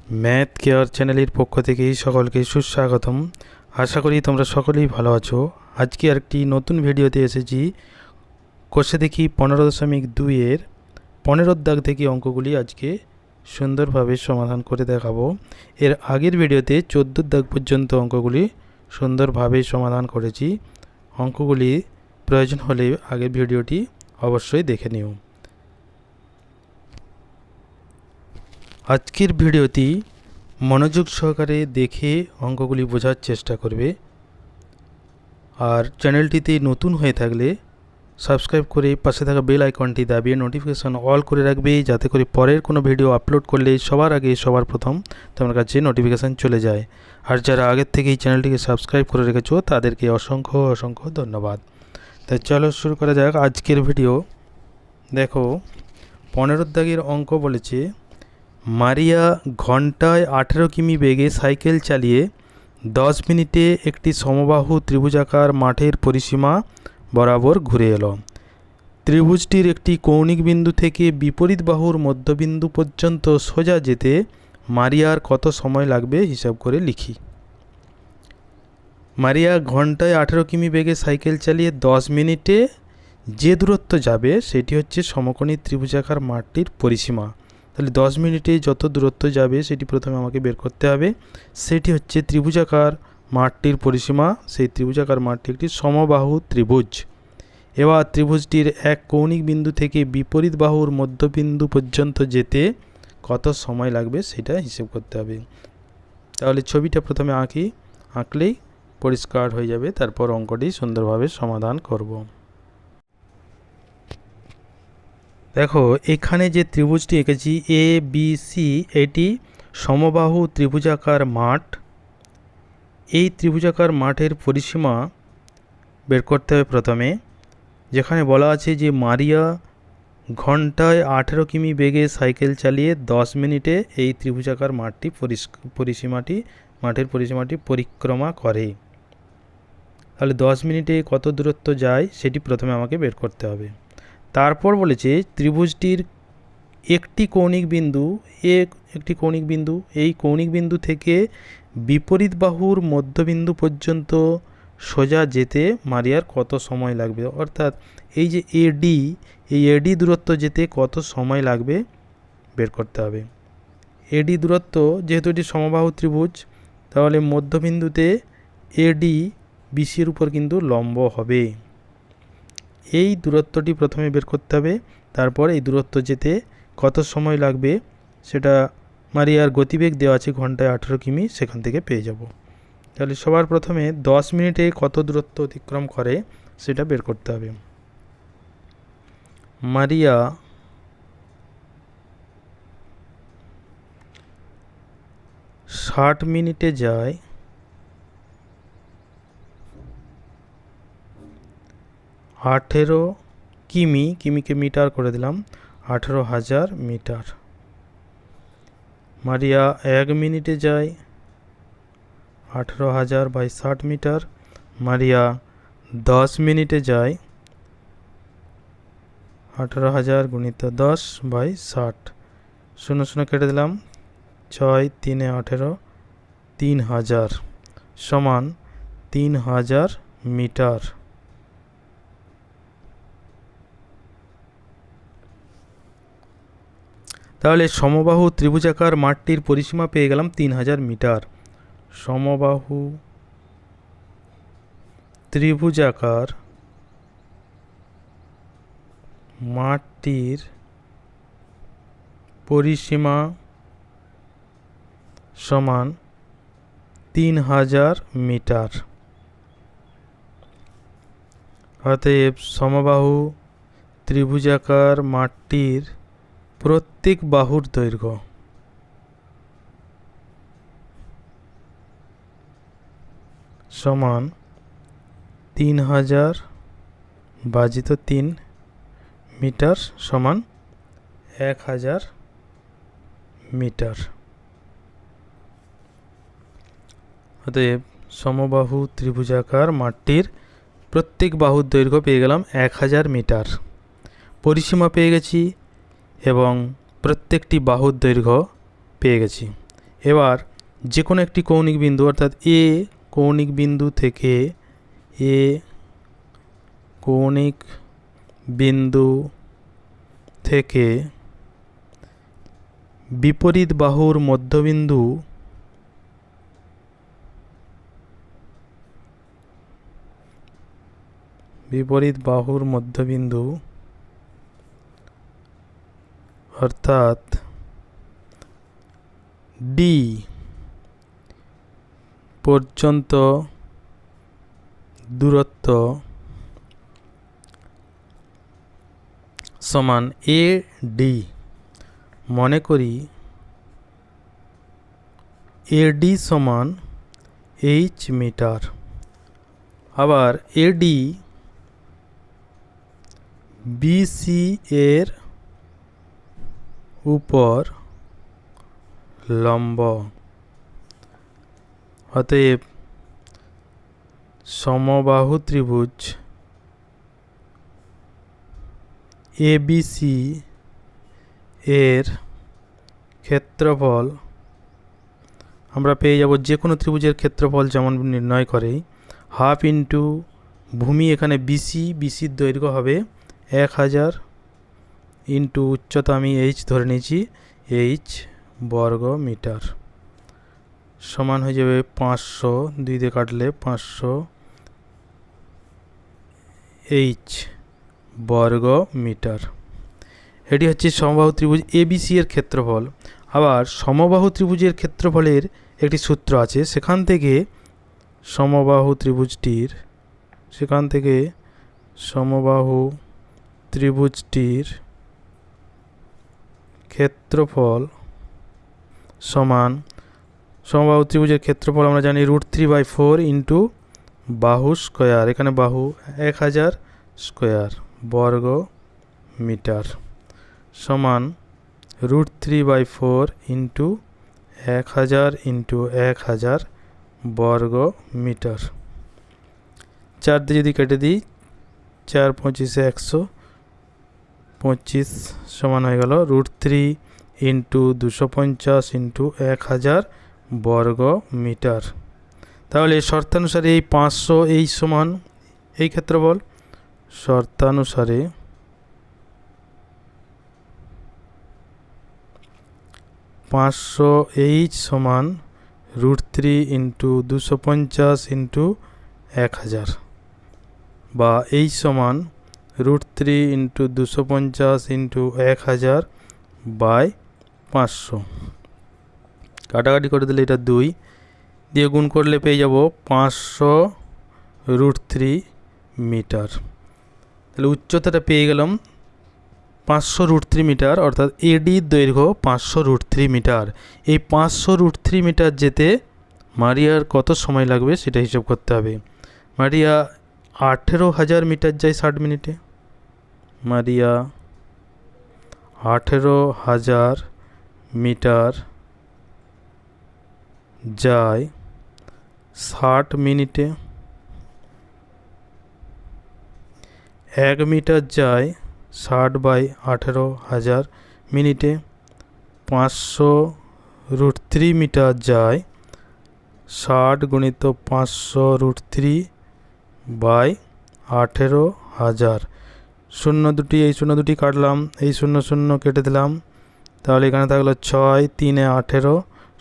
Math care চ্যানেলের পক্ষ থেকে সকলকে সুস্বাগতম। আশা করি তোমরা সকলেই ভালো আছো। আজকে আরেকটি নতুন ভিডিওতে এসেছি। কোষে দেখি 15.2-এর 15 দাগ থেকে অঙ্কগুলি আজকে সুন্দরভাবে সমাধান করে দেখাবো। এর আগের ভিডিওতে 14 দাগ পর্যন্ত অঙ্কগুলি সুন্দরভাবে সমাধান করেছি। অঙ্কগুলি প্রয়োজন হলে আগের ভিডিওটি অবশ্যই দেখে নিও। আজকের ভিডিওটি মনোযোগ সহকারে দেখে অঙ্কগুলি বোঝার চেষ্টা করবে। আর চ্যানেলটিতে নতুন হয়ে থাকলে সাবস্ক্রাইব করে পাশে থাকা বেল আইকনটি দাবিয়ে নোটিফিকেশান অল করে রাখবে, যাতে করে পরের কোনো ভিডিও আপলোড করলে সবার আগে সবার প্রথম তোমার কাছে নোটিফিকেশান চলে যায়। আর যারা আগের থেকে এই চ্যানেলটিকে সাবস্ক্রাইব করে রেখেছো তাদেরকে অসংখ্য অসংখ্য ধন্যবাদ। তাই চলো শুরু করা যাক আজকের ভিডিও। দেখো 15 দাগের অঙ্ক বলেছে, মারিয়া ঘন্টায় 18 কিমি বেগে সাইকেল চালিয়ে 10 মিনিটে একটি সমবাহু ত্রিভুজাকার মাঠের পরিসীমা বরাবর ঘুরে এলো। ত্রিভুজটির একটি কৌণিক বিন্দু থেকে বিপরীত বাহুর মধ্যবিন্দু পর্যন্ত সোজা যেতে মারিয়ার কত সময় লাগবে হিসাব করে লিখি। মারিয়া ঘন্টায় 18 কিমি বেগে সাইকেল চালিয়ে 10 মিনিটে যে দূরত্ব যাবে সেটি হচ্ছে সমকোণী ত্রিভুজাকার মাঠটির পরিসীমা। তাহলে 10 মিনিটে যত দূরত্ব যাবে সেটি প্রথমে আমাকে বের করতে হবে। সেটি হচ্ছে ত্রিভুজাকার মাঠটির পরিসীমা। সেই ত্রিভুজাকার মাঠটি একটি সমবাহু ত্রিভুজ। এবার ত্রিভুজটির এক কৌণিক বিন্দু থেকে বিপরীত বাহুর মধ্যবিন্দু পর্যন্ত যেতে কত সময় লাগবে সেটা হিসেব করতে হবে। তাহলে ছবিটা প্রথমে আঁকলেই পরিষ্কার হয়ে যাবে, তারপর অঙ্কটি সুন্দরভাবে সমাধান করব। দেখো এখানে যে ত্রিভুজটি এঁকেছি এ বি সি, এটি সমবাহু ত্রিভুজাকার মাঠ। এই ত্রিভুজাকার মাঠের পরিসীমা বের করতে হবে প্রথমে। যেখানে বলা আছে যে মারিয়া ঘন্টায় 18 কিমি বেগে সাইকেল চালিয়ে 10 মিনিটে এই ত্রিভুজাকার মাঠের পরিসীমাটি পরিক্রমা করে। তাহলে 10 মিনিটে কত দূরত্ব যায় সেটি প্রথমে আমাকে বের করতে হবে। তারপর বলেছে ত্রিভুজটির একটি কৌণিক বিন্দু, এই কৌণিক বিন্দু থেকে বিপরীত বাহুর মধ্যবিন্দু পর্যন্ত সোজা যেতে মারিয়ার কত সময় লাগবে। অর্থাৎ এই যে এডি দূরত্ব যেতে কত সময় লাগবে বের করতে হবে। এডি দূরত্ব যেহেতু এটি সমবাহু ত্রিভুজ, তাহলে মধ্যবিন্দুতে এডি বিসির উপর কিন্তু লম্ব হবে। এই দূরত্বটি প্রথমে বের করতে হবে। তারপর এই দূরত্ব যেতে কত সময় লাগবে সেটা মারিয়ার গতিবেগ দেওয়া আছে ঘন্টায় 18 কিমি, সেখান থেকে পেয়ে যাব। তাহলে সবার প্রথমে 10 মিনিটে কত দূরত্ব অতিক্রম করে সেটা বের করতে হবে। মারিয়া 60 মিনিটে যায় 18 কিমি, কিমিকে মিটার করে দিলাম, 18,000 মিটার। মারিয়া 1 মিনিটে যায় 18,000 বাই 60 মিটার। মারিয়া 10 মিনিটে যায় 18,000 গুণিত 10 বাই 60, 0 কেটে দিলাম, 6 3 18, 3000 সমান 3000 মিটার। তাহলে সমবাহু ত্রিভুজাকার মাঠটির পরিসীমা পেয়ে গেলাম 3000 মিটার। সমবাহু ত্রিভুজাকার মাঠটির পরিসীমা সমান 3000 মিটার। অতএব সমবাহু ত্রিভুজাকার মাঠটির প্রত্যেক বাহুর দৈর্ঘ্য সমান 3000 ভাজিত 3 মিটার সমান 1000 মিটার। অতএব সমবাহু ত্রিভুজাকার মাঠটির প্রত্যেক বাহুর দৈর্ঘ্য পেয়ে গেলাম 1000 মিটার। পরিসীমা পেয়ে গেছি এবং প্রত্যেকটি বাহুর দৈর্ঘ্য পেয়ে গেছি। এবার যে কোনো একটি কৌণিক বিন্দু অর্থাৎ এ কৌণিক বিন্দু থেকে এ কৌণিক বিন্দু থেকে বিপরীত বাহুর মধ্যবিন্দু অর্থাৎ ডি পর্যন্ত দূরত্ব সমান এ ডি। মনে করি এডি সমান এইচ মিটার। আবার এডি বিসি এর উপর লম্ব। অতএব সমবাহু ত্রিভুজ এবিসি এর ক্ষেত্রফল আমরা পেয়ে যাব যে কোনো ত্রিভুজের ক্ষেত্রফল যেমন নির্ণয় করে হাফ ইন্টু ভূমি, এখানে বিসির দৈর্ঘ্য হবে 1000 ইন্টু উচ্চতা আমি এইচ ধরে নিয়েছি, এইচ বর্গ মিটার সমান হয়ে যাবে 500, 2 দিয়ে কাটলে 500 এইচ বর্গ মিটার। এটি হচ্ছে সমবাহু ত্রিভুজ এবিসি এর ক্ষেত্রফল। আবার সমবাহু ত্রিভুজের ক্ষেত্রফলের একটি সূত্র আছে, সেখান থেকে সমবাহু ত্রিভুজটির ক্ষেত্রফল সমান, সমবাহু ত্রিভুজের ক্ষেত্রফল আমরা জানি √3/4 ইন্টু বাহু স্কোয়ার, এখানে বাহু 1000 স্কোয়ার বর্গ মিটার সমান √3/4 ইন্টু 1000 ইন্টু 1000 বর্গ মিটার। 4 দিয়ে যদি কেটে দিই 4 25 125 সমান হয়ে গেল √3 ইন্টু 250 ইন্টু 1000 বর্গ মিটার। তাহলে শর্তানুসারে এই 500 এই সমান এই ক্ষেত্রফল, শর্তানুসারে 500 এইচ সমান √3 ইন্টু 250 ইন্টু 1000 বা এইচ সমান √3 ইন্টু 250 ইন্টু 1000 বাই 500। কাটাকাটি করে দিলে এটা 2 দিয়ে গুণ করলে পেয়ে যাব 500 √3 মিটার। তাহলে উচ্চতাটা পেয়ে গেলাম 500 √3 মিটার, অর্থাৎ এডির দৈর্ঘ্য 500 √3 মিটার। এই 500 √3 মিটার যেতে মারিয়ার কত সময় লাগবে সেটা হিসাব করতে হবে। মারিয়া 18,000 মিটার যায় 60 মিনিটে। মারিয়া 18,000 মিটার যায় 60 মিনিটে। 1 মিটার যায় 60/18,000 মিনিটে। 500 √3 মিটার যায় 60 গুণিত 500 √3 বাই 18,000। 0 দুটি, এই 0 দুটি কাটলাম, এই 0 0 কেটে দিলাম, তাহলে এখানে থাকলো 6 3 18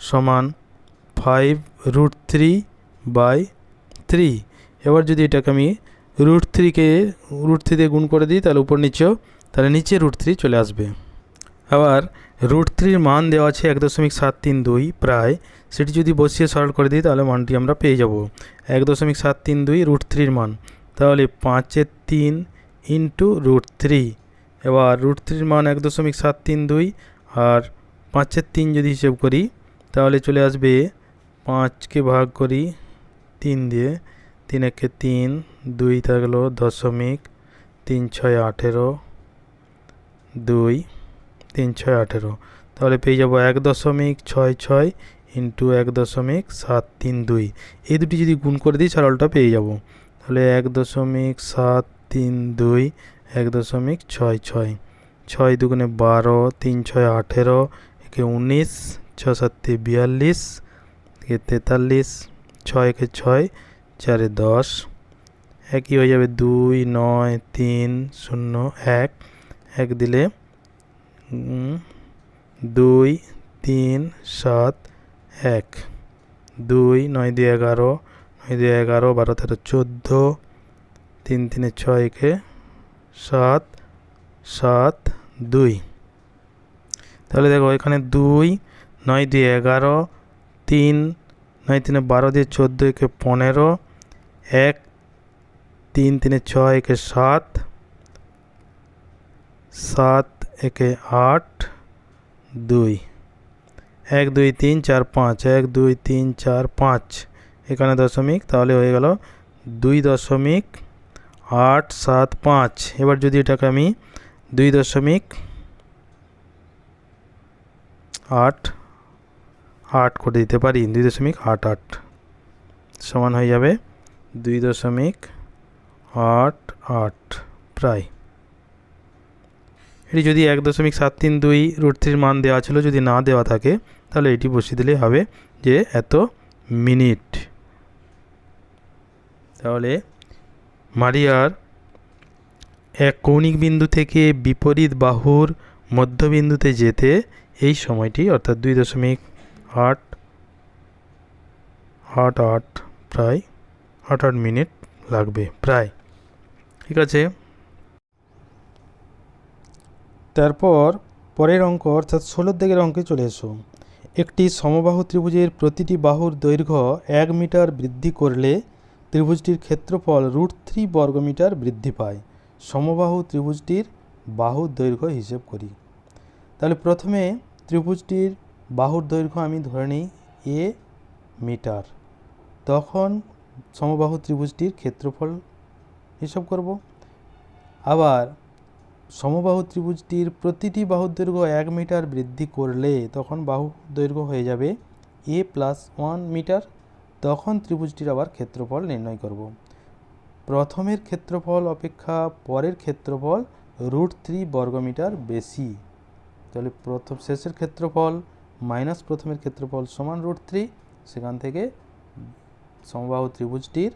সমান 5 √3/3। এবার যদি এটাকে আমি √3 দিয়ে গুণ করে দিই তাহলে উপর নিচেও, তাহলে নিচে √3 চলে আসবে। আবার √3 মান দেওয়া আছে 1.732 প্রায়, সেটি যদি বসিয়ে সরল করে দিই তাহলে মানটি আমরা পেয়ে যাব 1.732 √3 মান। তাহলে 5/3 ইন্টু √3। এবার √3 মান 1.732 আর 5/3 যদি হিসেব করি তাহলে চলে আসবে 5কে ভাগ করি 3 দিয়ে, 3 একে 3, 2 থাকলো 0.3 6 18, 2 3 6 18। তাহলে পেয়ে যাব 1.66 ইন্টু 1.732। এই দুটি যদি গুণ করে দিই সরলটা পেয়ে যাব। তাহলে 1.732 1.66, 6 দুগুণে 12, 3 6 18, একে 19, 7 42, 43, 6 6, 4 10, একই হয়ে যাবে 2 9 3 0 1, 1 দিলে 2 3 7 1, 2 9 2 11, 9 2 11, 12 13 14, 3 3 6 7 7 2। তাহলে দেখো এখানে 2 9 2 11, 3 9 3 12 দিয়ে 14 একে 15, 1 3 3 6 একে 7, 7 একে 8, 2 1 2 3 4 5, 1 2 3 4 5, এখানে দশমিক, তাহলে হয়ে গেল 2.875। এবার যদি এটাকে আমি 2.88 করে দিতে পারি, 2.88 সমান হয়ে যাবে 2.88 প্রায়। এটি যদি 1.732 মান দেওয়া ছিল, যদি না দেওয়া থাকে তাহলে এটি বসিয়ে দিলেই হবে যে এত মিনিট। তাহলে মারিয়ার এক কৌণিক বিন্দু থেকে বিপরীত বাহুর মধ্যবিন্দুতে যেতে এই সময়টি অর্থাৎ 2.888 প্রায় 8 মিনিট লাগবে প্রায়। ঠিক আছে, তারপর পরের অঙ্ক অর্থাৎ 16 দিকের অঙ্কে চলে এসো। একটি সমবাহু ত্রিভুজের প্রতিটি বাহুর দৈর্ঘ্য 1 মিটার বৃদ্ধি করলে ত্রিভুজটির ক্ষেত্রফল √3 বর্গমিটার বৃদ্ধি পায়। সমবাহু ত্রিভুজটির বাহুর দৈর্ঘ্য হিসেব করি। তাহলে প্রথমে ত্রিভুজটির বাহুর দৈর্ঘ্য আমি ধরে নিই a মিটার, তখন সমবাহু ত্রিভুজটির ক্ষেত্রফল হিসাব করব। আবার সমবাহু ত্রিভুজটির প্রতিটি বাহুর দৈর্ঘ্য 1 মিটার বৃদ্ধি করলে তখন বাহুর দৈর্ঘ্য হয়ে যাবে a + 1 মিটার, তখন ত্রিভুজটির আবার ক্ষেত্রফল নির্ণয় করব। প্রথমের ক্ষেত্রফল অপেক্ষা পরের ক্ষেত্রফল √3 বর্গমিটার বেশি, তাহলে শেষের ক্ষেত্রফল মাইনাস প্রথমের ক্ষেত্রফল সমান √3, সেখান থেকে সমবাহু ত্রিভুজটির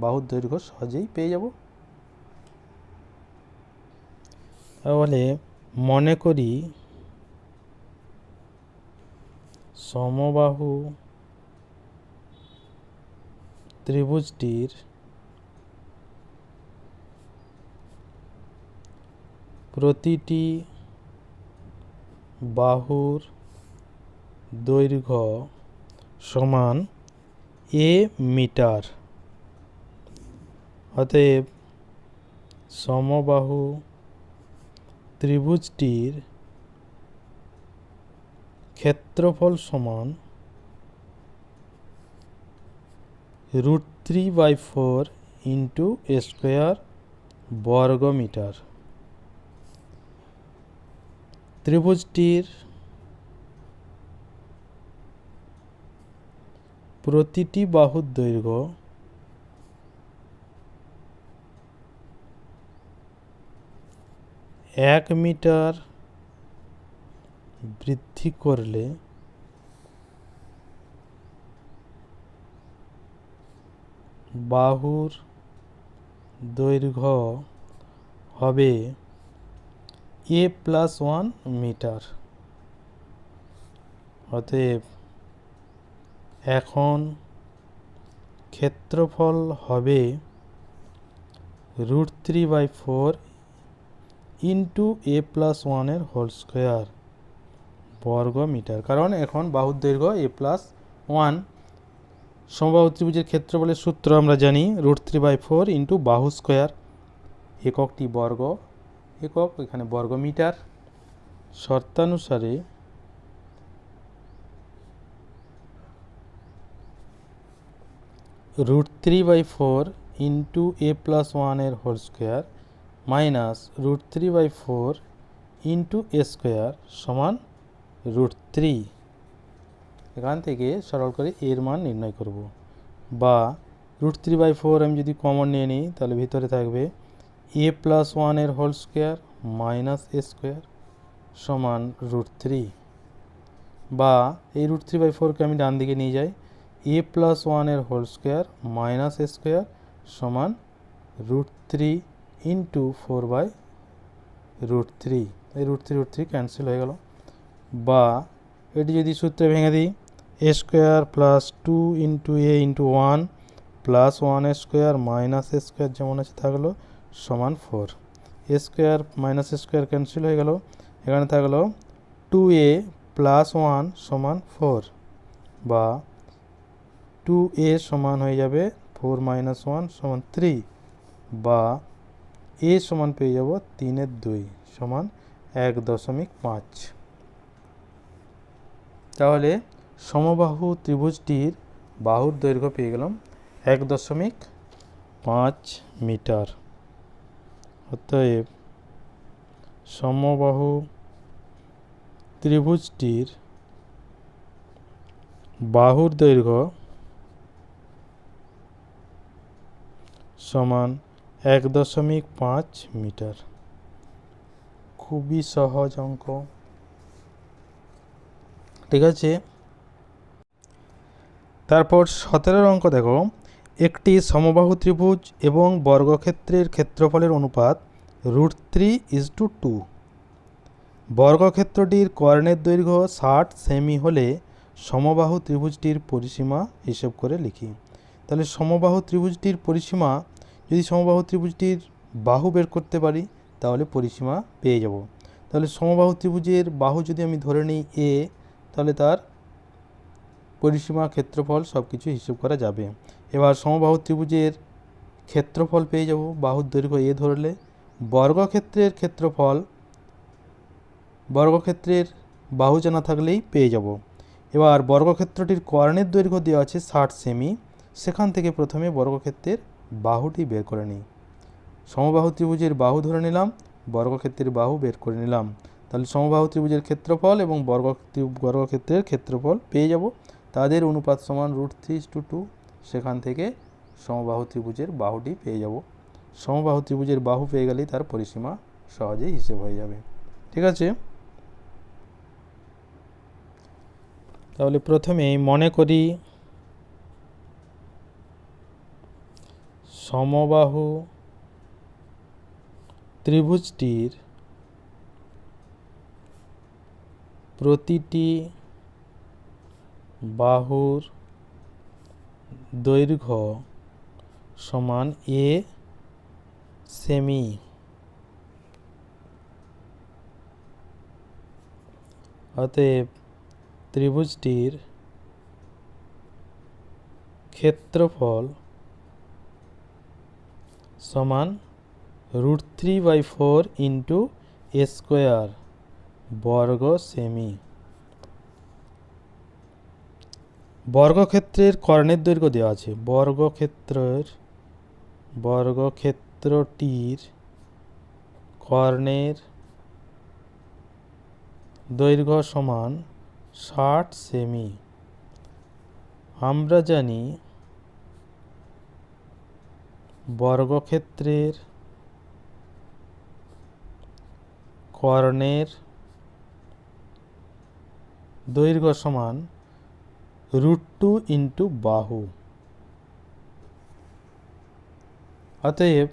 বাহুর দৈর্ঘ্য সহজেই পেয়ে যাব। তাহলে মনে করি সমবাহু ত্রিভুজটির প্রতিটি বাহুর দৈর্ঘ্য সমান a মিটার। অতএব সমবাহু ত্রিভুজটির ক্ষেত্রফল সমান √3/4 ইন্টু a স্কোয়ার বর্গমিটার। ত্রিভুজটির প্রতিটি বাহুর দৈর্ঘ্য 1 মিটার বৃদ্ধি করলে বাহুর দৈর্ঘ্য হবে a + 1 মিটার। অতএব এখন ক্ষেত্রফল হবে √3/4 ইন্টু a + 1 এর হোল স্কোয়ার বর্গমিটার, কারণ এখন বাহুর দৈর্ঘ্য a + 1। সমবাহু ত্রিভুজের ক্ষেত্রফলের সূত্র আমরা জানি √3/4 ইন্টু বাহু স্কোয়ার, এককটি বর্গ, একক এখানে বর্গমিটার। শর্তানুসারে √3/4 ইন্টু a + 1 এর whole square minus √3/4 into a square সমান √3। এখান থেকে সরল করে এর মান নির্ণয় করব, বা √3/4 আমি যদি কমন নিয়ে নিই তাহলে ভিতরে থাকবে a + 1 এর whole square minus a square সমান √3, বা এই √3/4কে আমি ডান দিকে নিয়ে যাই, a+1 এর whole square minus a square সমান √3 ইন্টু 4/√3, এই √3 ক্যান্সেল হয়ে গেল। বা এটি যদি সূত্রে ভেঙে দিই, a square plus 2 into a into 1 plus 1 square minus a square যেমন আছে থাকলো সমান 4, a square minus a square cancel হয়ে গেল, এখানে থাকলো 2a প্লাস 1 সমান 4, বা 2a সমান হয়ে যাবে 4 মাইনাস 1 সমান 3, বা a সমান পেয়ে যাব 3/2 সমান 1.5। তাহলে সমবাহু ত্রিভুজটির বাহুর দৈর্ঘ্য পেয়ে গেলাম 1.5 মিটার। অতএব সমবাহু ত্রিভুজটির বাহুর দৈর্ঘ্য সমান 1.5 মিটার। খুবই সহজ অঙ্ক, ঠিক আছে। তারপর 17 অঙ্ক দেখো, একটি সমবাহু ত্রিভুজ এবং বর্গক্ষেত্রের ক্ষেত্রফলের অনুপাত √3:2। বর্গক্ষেত্রটির কর্ণের দৈর্ঘ্য 60 সেমি হলে সমবাহু ত্রিভুজটির পরিসীমা হিসেব করে লিখি। তাহলে সমবাহু ত্রিভুজটির পরিসীমা, যদি সমবাহু ত্রিভুজটির বাহু বের করতে পারি তাহলে পরিসীমা পেয়ে যাব। তাহলে সমবাহু ত্রিভুজের বাহু যদি আমি ধরে নিই a, তাহলে তার পরিসীমা ক্ষেত্রফল সব কিছু হিসেব করা যাবে। এবার সমবাহু ত্রিভুজের ক্ষেত্রফল পেয়ে যাব বাহুর দৈর্ঘ্য a ধরলে। বর্গক্ষেত্রের বাহু জানা থাকলেই পেয়ে যাব। এবার বর্গক্ষেত্রটির কর্ণের দৈর্ঘ্য দেওয়া আছে 60 সেমি, সেখান থেকে প্রথমে বর্গক্ষেত্রের বাহুটি বের করে নিই। সমবাহু ত্রিভুজের বাহু ধরে নিলাম, বর্গক্ষেত্রের বাহু বের করে নিলাম। তাহলে সমবাহু ত্রিভুজের ক্ষেত্রফল এবং বর্গক্ষেত্রের ক্ষেত্রফল পেয়ে যাব, তাদের অনুপাত সমান √3:2। সেখান থেকে সমবাহু ত্রিভুজের বাহুটি পেয়ে যাব। সমবাহু ত্রিভুজের বাহু পেয়ে গেলেই তার পরিসীমা সহজেই হিসেব হয়ে যাবে, ঠিক আছে। তাহলে প্রথমেই মনে করি সমবাহু ত্রিভুজটির প্রতিটি বাহুর দৈর্ঘ্য সমান a সেমি। অতএব ত্রিভুজটির ক্ষেত্রফল সমান √3/4 ইন্টু a স্কোয়ার বর্গ সেমি। বর্গক্ষেত্রের কর্ণের দৈর্ঘ্য দেওয়া আছে, বর্গক্ষেত্রটির কর্ণের দৈর্ঘ্য সমান 60 সেমি। আমরা জানি বর্গক্ষেত্রের কর্ণের দৈর্ঘ্য সমান √2 ইন্টু বাহু। অতএব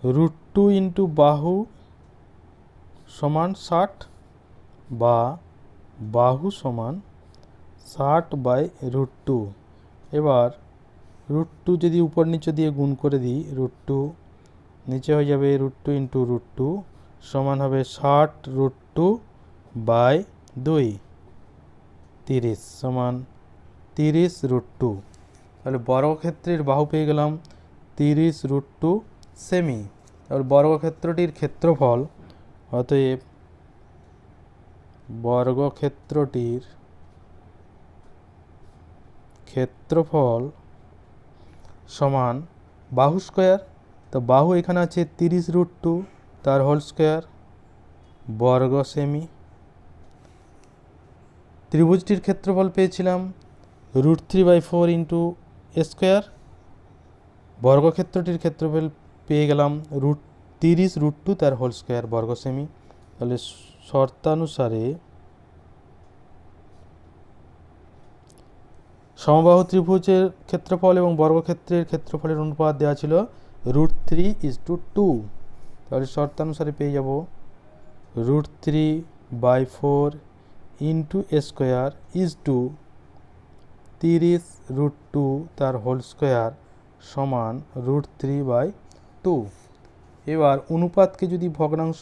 √2 ইন্টু বাহু সমান 60, বা বাহু সমান 60/√2। এবার √2 যদি উপর নিচে দিয়ে গুণ করে দিই, √2 নিচে হয়ে যাবে √2 ইন্টু √2 সমান হবে 60√2/2, 30 সমান 30√2। তাহলে বর্গক্ষেত্রের বাহু পেয়ে গেলাম 30√2 সেমি। তাহলে বর্গক্ষেত্রটির ক্ষেত্রফল, অতএব বর্গক্ষেত্রটির ক্ষেত্রফল সমান বাহু স্কোয়ার, তো বাহু এখানে আছে 30√2 তার হোল স্কোয়ার বর্গ সেমি। ত্রিভুজটির ক্ষেত্রফল পেয়েছিলাম √3/4 ইন্টু a স্কোয়ার, বর্গক্ষেত্রটির ক্ষেত্রফল পেয়ে গেলাম √30√2 তার হোল স্কোয়ার বর্গ সেমি। তাহলে শর্তানুসারে সমবাহু ত্রিভুজের ক্ষেত্রফল এবং বর্গক্ষেত্রের ক্ষেত্রফলের অনুপাত দেওয়া ছিল √3:2। তাহলে শর্তানুসারে পেয়ে যাব √3/4 ইন্টু স্কোয়ার = 30√2 তার হোল স্কোয়ার সমান √3/2। এবার অনুপাতকে যদি ভগ্নাংশ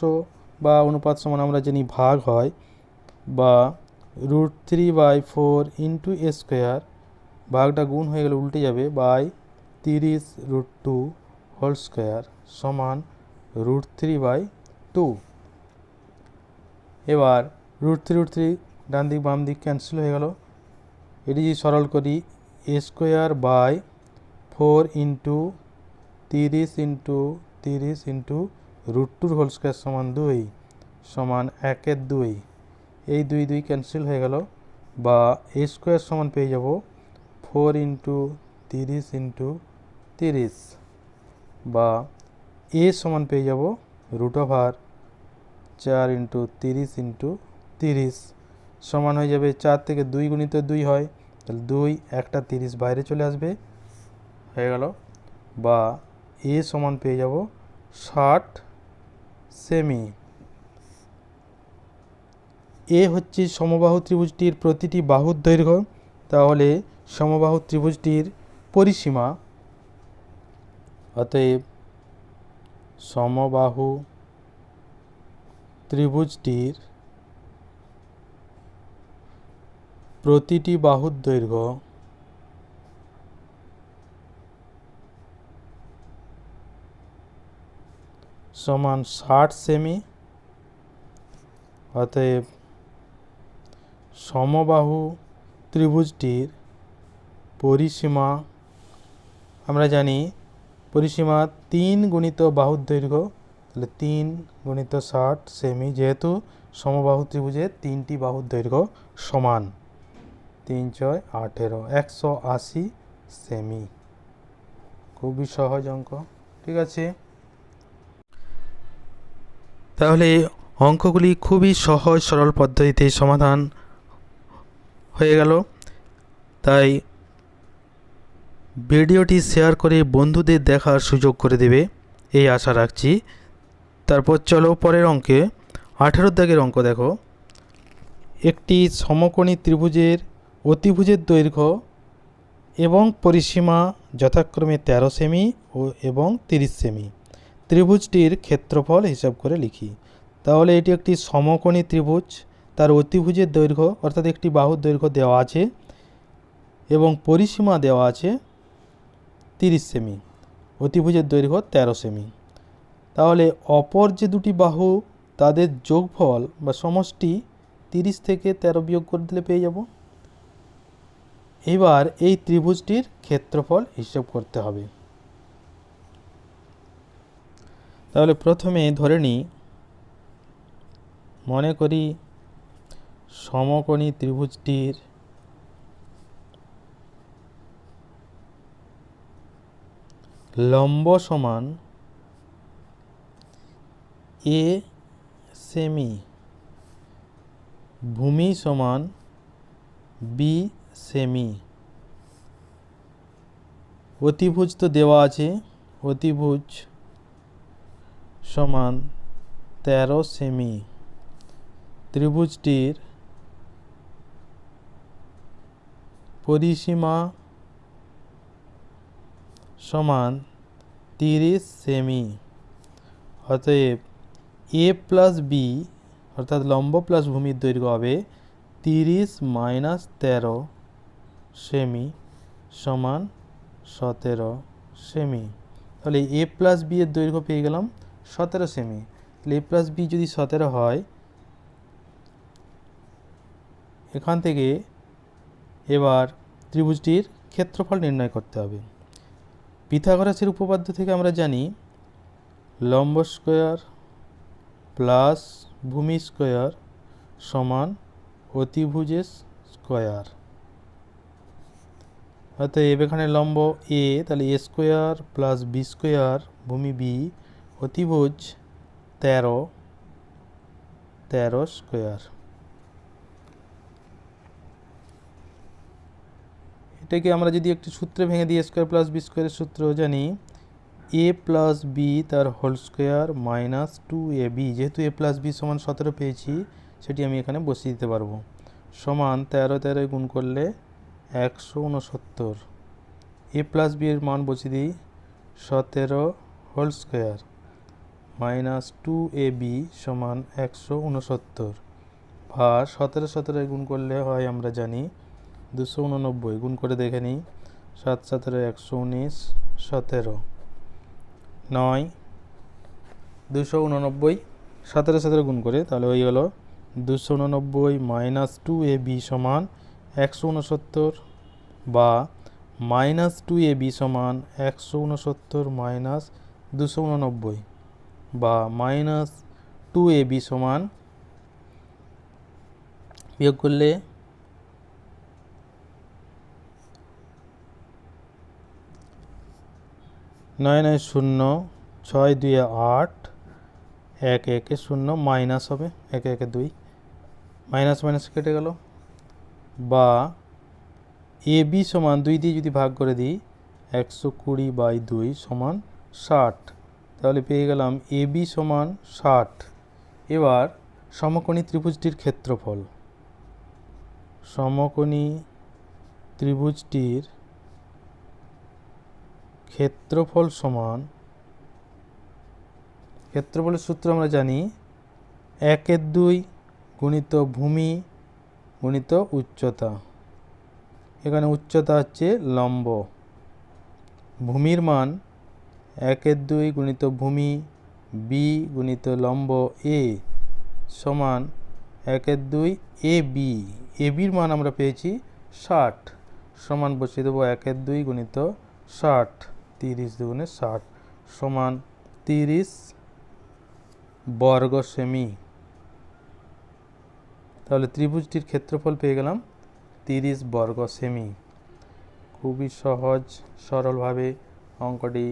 বা অনুপাত সমান আমরা জানি ভাগ হয়, বা √3/4 ইন্টু স্কোয়ার, ভাগটা গুণ হয়ে গেলে উল্টে যাবে, বাই 30√2 হোল স্কোয়ার সমান √3/2। এবার √3 ডান দিক বাম দিক ক্যান্সেল হয়ে গেল। এটি যদি সরল করি, a²/4 into 30 into 30 into √2 whole square সমান 2 সমান 1/2। এই 2 2 ক্যান্সেল হয়ে গেল, বা a² সমান পেয়ে যাব 4 ইন্টু 30 ইন্টু 30, বা a সমান পেয়ে যাব √4 ইন্টু 30 ইন্টু 30 সমান হয়ে যাবে 4 থেকে 2 গুণিত 2 হয়, তাহলে 2 একটা 30 বাইরে চলে আসবে, হয়ে গেল। বা a সমান পেয়ে যাব 60 সেমি। এ হচ্ছে সমবাহু ত্রিভুজটির প্রতিটি বাহুর দৈর্ঘ্য। তাহলে সমবাহু ত্রিভুজটির পরিসীমা, অতএব সমবাহু ত্রিভুজটির প্রতিটি বাহুর দৈর্ঘ্য সমান 60 সেমি। অতএব সমবাহু ত্রিভুজটির পরিসীমা, আমরা জানি পরিসীমা 3 গুণিত বাহুর দৈর্ঘ্য, তাহলে 3 গুণিত 60 সেমি, যেহেতু সমবাহু ত্রিভুজের 3টি বাহুর দৈর্ঘ্য সমান, 3 × 6 = 18, 180 সেমি। খুবই সহজ অঙ্ক, ঠিক আছে। তাহলে অঙ্কগুলি খুবই সহজ সরল পদ্ধতিতে সমাধান হয়ে গেল। তাই ভিডিওটি শেয়ার করে বন্ধুদের দেখার সুযোগ করে দেবে, এই আশা রাখছি। তারপর চলো পরের অঙ্কে 18 দাগের অঙ্ক দেখো। একটি সমকোণী ত্রিভুজের অতিভুজের দৈর্ঘ্য এবং পরিসীমা যথাক্রমে 13 সেমি এবং 30 সেমি। ত্রিভুজটির ক্ষেত্রফল হিসাব করে লিখি। তাহলে এটি একটি সমকোণী ত্রিভুজ, তার অতিভুজের দৈর্ঘ্য অর্থাৎ একটি বাহুর দৈর্ঘ্য দেওয়া আছে এবং পরিসীমা দেওয়া আছে 30 সেমি, অতিভুজের দৈর্ঘ্য 13 সেমি। তাহলে অপর যে দুটি বাহু তাদের যোগফল বা সমষ্টি 30 থেকে 13 বিয়োগ করে দিলে পেয়ে যাব। এবার এই ত্রিভুজটির ক্ষেত্রফল হিসাব করতে হবে। তাহলে প্রথমে ধরে নিই, মনে করি সমকোণী ত্রিভুজটির লম্ব সমান a সেমি, ভূমি সমান b সেমি। অতিভুজ তো দেওয়া আছে, অতিভুজ সমান 13 সেমি। ত্রিভুজটির পরিসীমা সমান 30 সেমি। অতএব a প্লাস b অর্থাৎ লম্ব প্লাস ভূমির দৈর্ঘ্য হবে 30 - 13 সেমি সমান 17 সেমি। তাহলে a প্লাস b এর দৈর্ঘ্য পেয়ে গেলাম 17 সেমি। তাহলে a প্লাস b যদি 17 হয়, এখান থেকে এবার ত্রিভুজটির ক্ষেত্রফল নির্ণয় করতে হবে। পিথাগোরাসের উপপাদ্য থেকে আমরা জানি লম্ব স্কোয়ার প্লাস ভূমি স্কোয়ার সমান অতিভুজের স্কোয়ার। অতএব এখানে লম্ব a, তাহলে a square plus b square, ভূমি b, অতিভুজ 13 স্কোয়ার। এটাকে আমরা যদি একটি সূত্রে ভেঙে দিই, স্কোয়ার প্লাস বি স্কোয়ারের সূত্র জানি এ প্লাস বি তার হোল স্কোয়ার মাইনাস 2ab, যেহেতু এ প্লাস বি সমান 17 পেয়েছি সেটি আমি এখানে বসিয়ে দিতে পারবো, সমান 13 গুণ করলে 169। এ প্লাস বি এর মান বসিয়ে দিই 17 হোল স্কোয়ার মাইনাস 2ab সমান 169, বা 17 গুণ করলে হয় আমরা জানি 289। গুণ করে দেখে নিই, 7 17 119, 17 9 289, 17 গুণ করে তাহলে হয়ে গেল 289 মাইনাস 2ab সমান 169, বা মাইনাস 2ab সমান 169 মাইনাস 289, বা মাইনাস 2ab সমান বিয়োগ করলে 9 9 0 6 2 8 1 1 0 মাইনাস হবে 1 1 2 মাইনাস মাইনাস কেটে গেল, বা এ বি সমান 2 দিয়ে যদি ভাগ করে দিই 120/2 সমান 60, তাহলে পেয়ে গেলাম এ বি সমান 60। এবার সমকোণী ত্রিভুজটির ক্ষেত্রফল, সমকোণী ত্রিভুজটির ক্ষেত্রফল সমান, ক্ষেত্রফলের সূত্র আমরা জানি 1/2 গুণিত ভূমি গুণিত উচ্চতা। এখানে উচ্চতা হচ্ছে লম্ব, ভূমির মান 1/2 গুণিত ভূমি বি গুণিত লম্ব এ সমান 1/2 এ বি। এ বির মান আমরা পেয়েছি 60, সমান বসিয়ে দেবো 1/2 গুণিত 60, 30 দুগুণে 60 সমান 30 বর্গ সেমি। তাহলে ত্রিভুজটির ক্ষেত্রফল পেয়ে গেলাম 30 বর্গ সেমি। খুবই সহজ সরলভাবে অঙ্কটি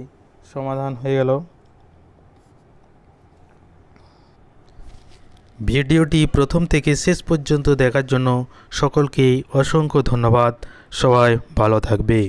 সমাধান হয়ে গেল। ভিডিওটি প্রথম থেকে শেষ পর্যন্ত দেখার জন্য সকলকেই অসংখ্য ধন্যবাদ। সবাই ভালো থাকবে।